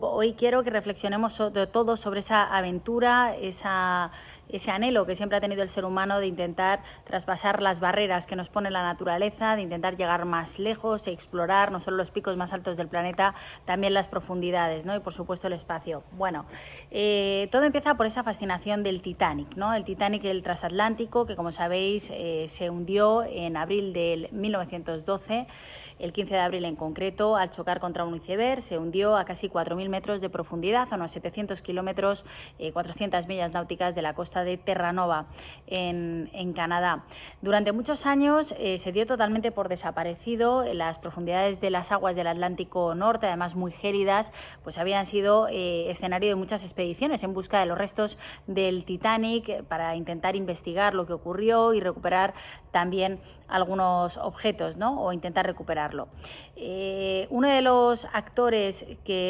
Hoy quiero que reflexionemos sobre todo sobre esa aventura, ese anhelo que siempre ha tenido el ser humano de intentar traspasar las barreras que nos pone la naturaleza, de intentar llegar más lejos e explorar no solo los picos más altos del planeta, también las profundidades, ¿no? Y por supuesto el espacio. Bueno, todo empieza por esa fascinación del Titanic, ¿no? El Titanic, el transatlántico, que como sabéis se hundió en abril del 1912, el 15 de abril en concreto, al chocar contra un iceberg. Se hundió a casi 4.000 metros de profundidad, a unos 700 kilómetros, 400 millas náuticas de la costa de Terranova, en Canadá. Durante muchos años se dio totalmente por desaparecido. Las profundidades de las aguas del Atlántico Norte, además muy gélidas, pues habían sido escenario de muchas expediciones en busca de los restos del Titanic para intentar investigar lo que ocurrió y recuperar también algunos objetos, ¿no? O intentar recuperarlo. Uno de los actores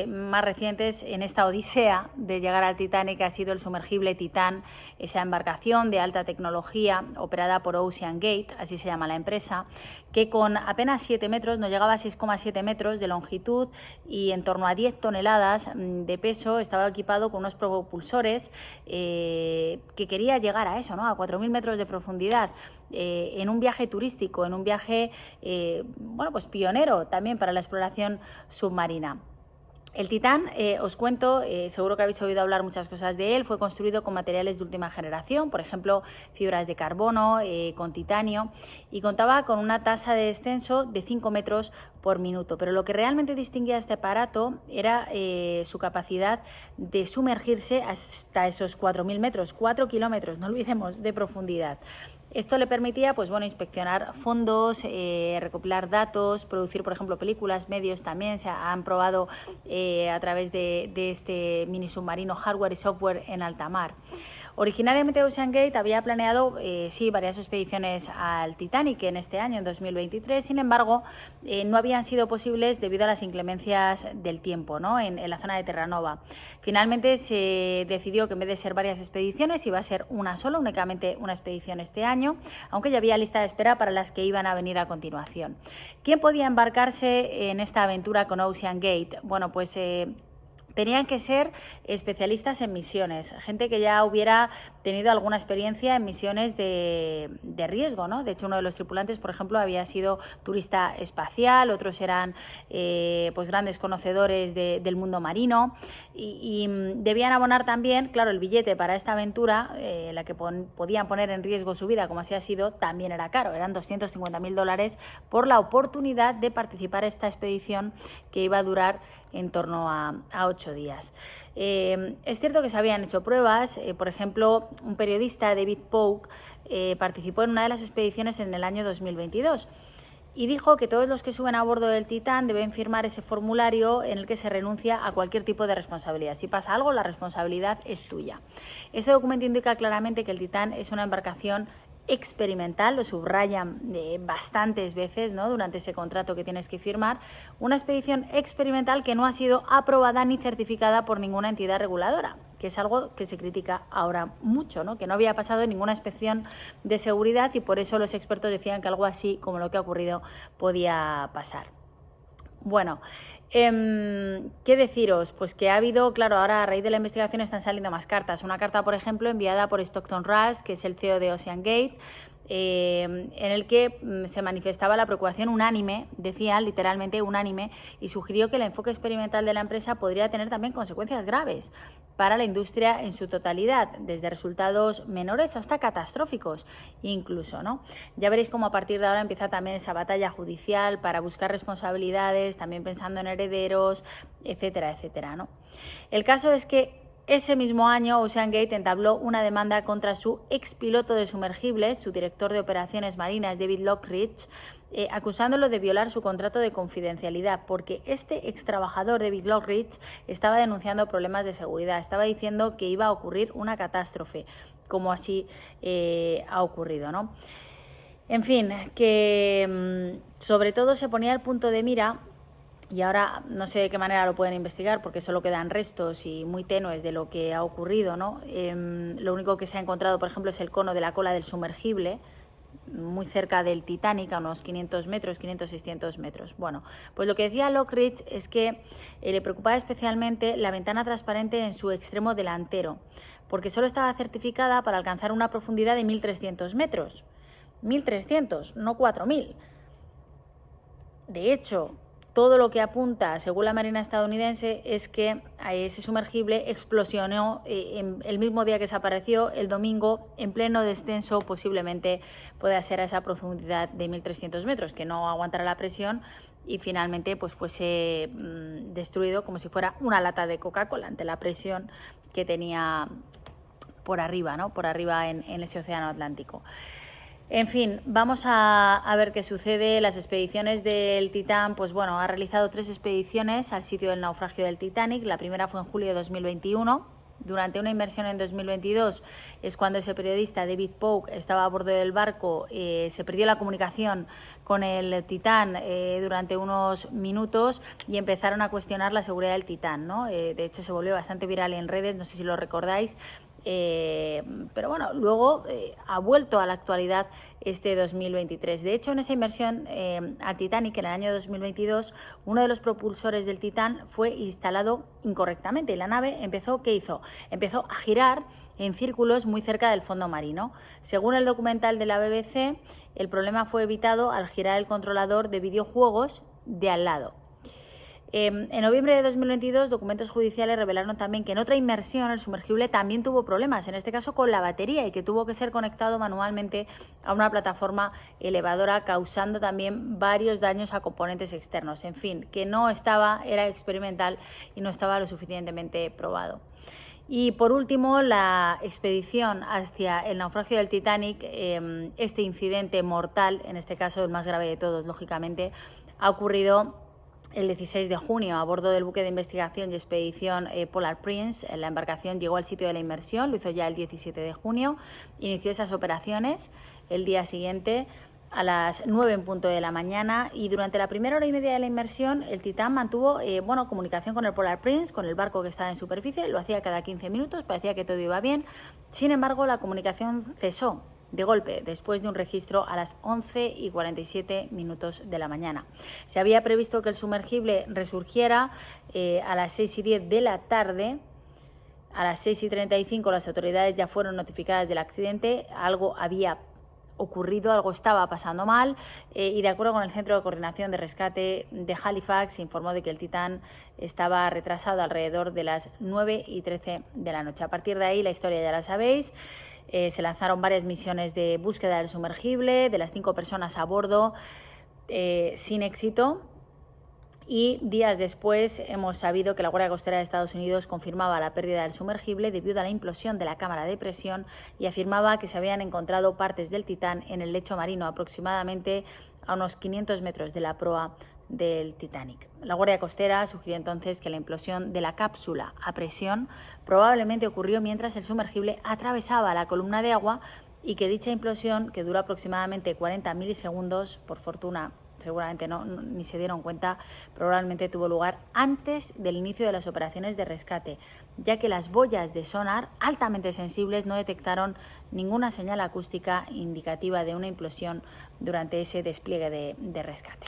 más recientes en esta odisea de llegar al Titanic ha sido el sumergible Titán, esa embarcación de alta tecnología operada por Ocean Gate, así se llama la empresa, que con apenas 7 metros, no llegaba a 6,7 metros de longitud y en torno a 10 toneladas de peso, estaba equipado con unos propulsores que quería llegar a eso, ¿no? A 4.000 metros de profundidad. En un viaje turístico, en un viaje pues pionero también para la exploración submarina. El Titán, os cuento, seguro que habéis oído hablar muchas cosas de él, fue construido con materiales de última generación, por ejemplo, fibras de carbono, con titanio, y contaba con una tasa de descenso de 5 metros por minuto. Pero lo que realmente distinguía a este aparato era su capacidad de sumergirse hasta esos 4.000 metros, 4 kilómetros, no olvidemos, de profundidad. Esto le permitía inspeccionar fondos, recopilar datos, producir, por ejemplo, películas, medios también. Se han probado a través de este mini submarino hardware y software en alta mar. Originariamente Ocean Gate había planeado varias expediciones al Titanic en este año, en 2023, sin embargo no habían sido posibles debido a las inclemencias del tiempo, ¿no? en la zona de Terranova. Finalmente se decidió que en vez de ser varias expediciones iba a ser una sola, únicamente una expedición este año, aunque ya había lista de espera para las que iban a venir a continuación. ¿Quién podía embarcarse en esta aventura con Ocean Gate? Bueno, pues tenían que ser especialistas en misiones, gente que ya hubiera tenido alguna experiencia en misiones de riesgo, ¿no? De hecho, uno de los tripulantes, por ejemplo, había sido turista espacial, otros eran grandes conocedores del mundo marino y debían abonar también, claro, el billete para esta aventura, la que podían poner en riesgo su vida, como así ha sido, también era caro, eran $250.000 por la oportunidad de participar en esta expedición que iba a durar en torno a 8 días. Es cierto que se habían hecho pruebas, por ejemplo, un periodista, David Pogue, participó en una de las expediciones en el año 2022 y dijo que todos los que suben a bordo del Titán deben firmar ese formulario en el que se renuncia a cualquier tipo de responsabilidad. Si pasa algo, la responsabilidad es tuya. Este documento indica claramente que el Titán es una embarcación experimental, lo subrayan bastantes veces, ¿no? Durante ese contrato que tienes que firmar, una expedición experimental que no ha sido aprobada ni certificada por ninguna entidad reguladora, que es algo que se critica ahora mucho, ¿no? Que no había pasado ninguna inspección de seguridad y por eso los expertos decían que algo así como lo que ha ocurrido podía pasar. Bueno, ¿qué deciros? Pues que ha habido, claro, ahora a raíz de la investigación están saliendo más cartas. Una carta, por ejemplo, enviada por Stockton Rush, que es el CEO de Ocean Gate, en el que se manifestaba la preocupación unánime, decía literalmente unánime, y sugirió que el enfoque experimental de la empresa podría tener también consecuencias graves para la industria en su totalidad, desde resultados menores hasta catastróficos incluso, ¿no? Ya veréis cómo a partir de ahora empieza también esa batalla judicial para buscar responsabilidades, también pensando en herederos, etcétera, etcétera, ¿no? El caso es que ese mismo año, Ocean Gate entabló una demanda contra su expiloto de sumergibles, su director de operaciones marinas, David Lockridge, acusándolo de violar su contrato de confidencialidad, porque este extrabajador, David Lockridge, estaba denunciando problemas de seguridad, estaba diciendo que iba a ocurrir una catástrofe, como así ha ocurrido, ¿no? En fin, que sobre todo se ponía el punto de mira. Y ahora no sé de qué manera lo pueden investigar porque solo quedan restos y muy tenues de lo que ha ocurrido, ¿no? Lo único que se ha encontrado, por ejemplo, es el cono de la cola del sumergible, muy cerca del Titanic, a unos 500 metros, 500-600 metros. Bueno, pues lo que decía Lockridge es que le preocupaba especialmente la ventana transparente en su extremo delantero, porque solo estaba certificada para alcanzar una profundidad de 1.300 metros. 1.300, no 4.000. De hecho, todo lo que apunta, según la Marina estadounidense, es que ese sumergible explosionó el mismo día que desapareció, el domingo, en pleno descenso, posiblemente pueda ser a esa profundidad de 1.300 metros, que no aguantará la presión y finalmente pues fuese destruido como si fuera una lata de Coca-Cola ante la presión que tenía por arriba, ¿no? Por arriba en ese océano Atlántico. En fin, vamos a ver qué sucede. Las expediciones del Titán, pues bueno, ha realizado 3 expediciones al sitio del naufragio del Titanic. La primera fue en julio de 2021. Durante una inmersión en 2022 es cuando ese periodista, David Pogue, estaba a bordo del barco. Se perdió la comunicación con el Titán durante unos minutos y empezaron a cuestionar la seguridad del Titán, ¿no? De hecho, se volvió bastante viral en redes, no sé si lo recordáis. Pero bueno, luego ha vuelto a la actualidad este 2023. De hecho, en esa inmersión al Titanic en el año 2022, uno de los propulsores del Titán fue instalado incorrectamente y la nave ¿qué hizo? Empezó a girar en círculos muy cerca del fondo marino. Según el documental de la BBC, el problema fue evitado al girar el controlador de videojuegos de al lado. En noviembre de 2022, documentos judiciales revelaron también que en otra inmersión el sumergible también tuvo problemas, en este caso con la batería, y que tuvo que ser conectado manualmente a una plataforma elevadora, causando también varios daños a componentes externos. En fin, que no estaba, era experimental y no estaba lo suficientemente probado. Y por último, la expedición hacia el naufragio del Titanic, este incidente mortal, en este caso el más grave de todos, lógicamente, ha ocurrido el 16 de junio a bordo del buque de investigación y expedición Polar Prince. La embarcación llegó al sitio de la inmersión, lo hizo ya el 17 de junio, inició esas operaciones el día siguiente a las 9 en punto de la mañana, y durante la primera hora y media de la inmersión el Titán mantuvo comunicación con el Polar Prince, con el barco que estaba en superficie. Lo hacía cada 15 minutos, parecía que todo iba bien. Sin embargo, la comunicación cesó de golpe después de un registro a las 11:47 de la mañana. Se había previsto que el sumergible resurgiera a las 6:10 de la tarde. A las 6:35 las autoridades ya fueron notificadas del accidente. Algo había ocurrido, algo estaba pasando mal, y de acuerdo con el Centro de Coordinación de Rescate de Halifax, se informó de que el Titán estaba retrasado alrededor de las 9:13 de la noche. A partir de ahí la historia ya la sabéis. Se lanzaron varias misiones de búsqueda del sumergible, de las 5 personas a bordo, sin éxito. Y días después hemos sabido que la Guardia Costera de Estados Unidos confirmaba la pérdida del sumergible debido a la implosión de la cámara de presión y afirmaba que se habían encontrado partes del Titán en el lecho marino, aproximadamente a unos 500 metros de la proa del Titanic. La Guardia Costera sugirió entonces que la implosión de la cápsula a presión probablemente ocurrió mientras el sumergible atravesaba la columna de agua y que dicha implosión, que duró aproximadamente 40 milisegundos, por fortuna seguramente ni se dieron cuenta, probablemente tuvo lugar antes del inicio de las operaciones de rescate, ya que las boyas de sonar altamente sensibles no detectaron ninguna señal acústica indicativa de una implosión durante ese despliegue de rescate.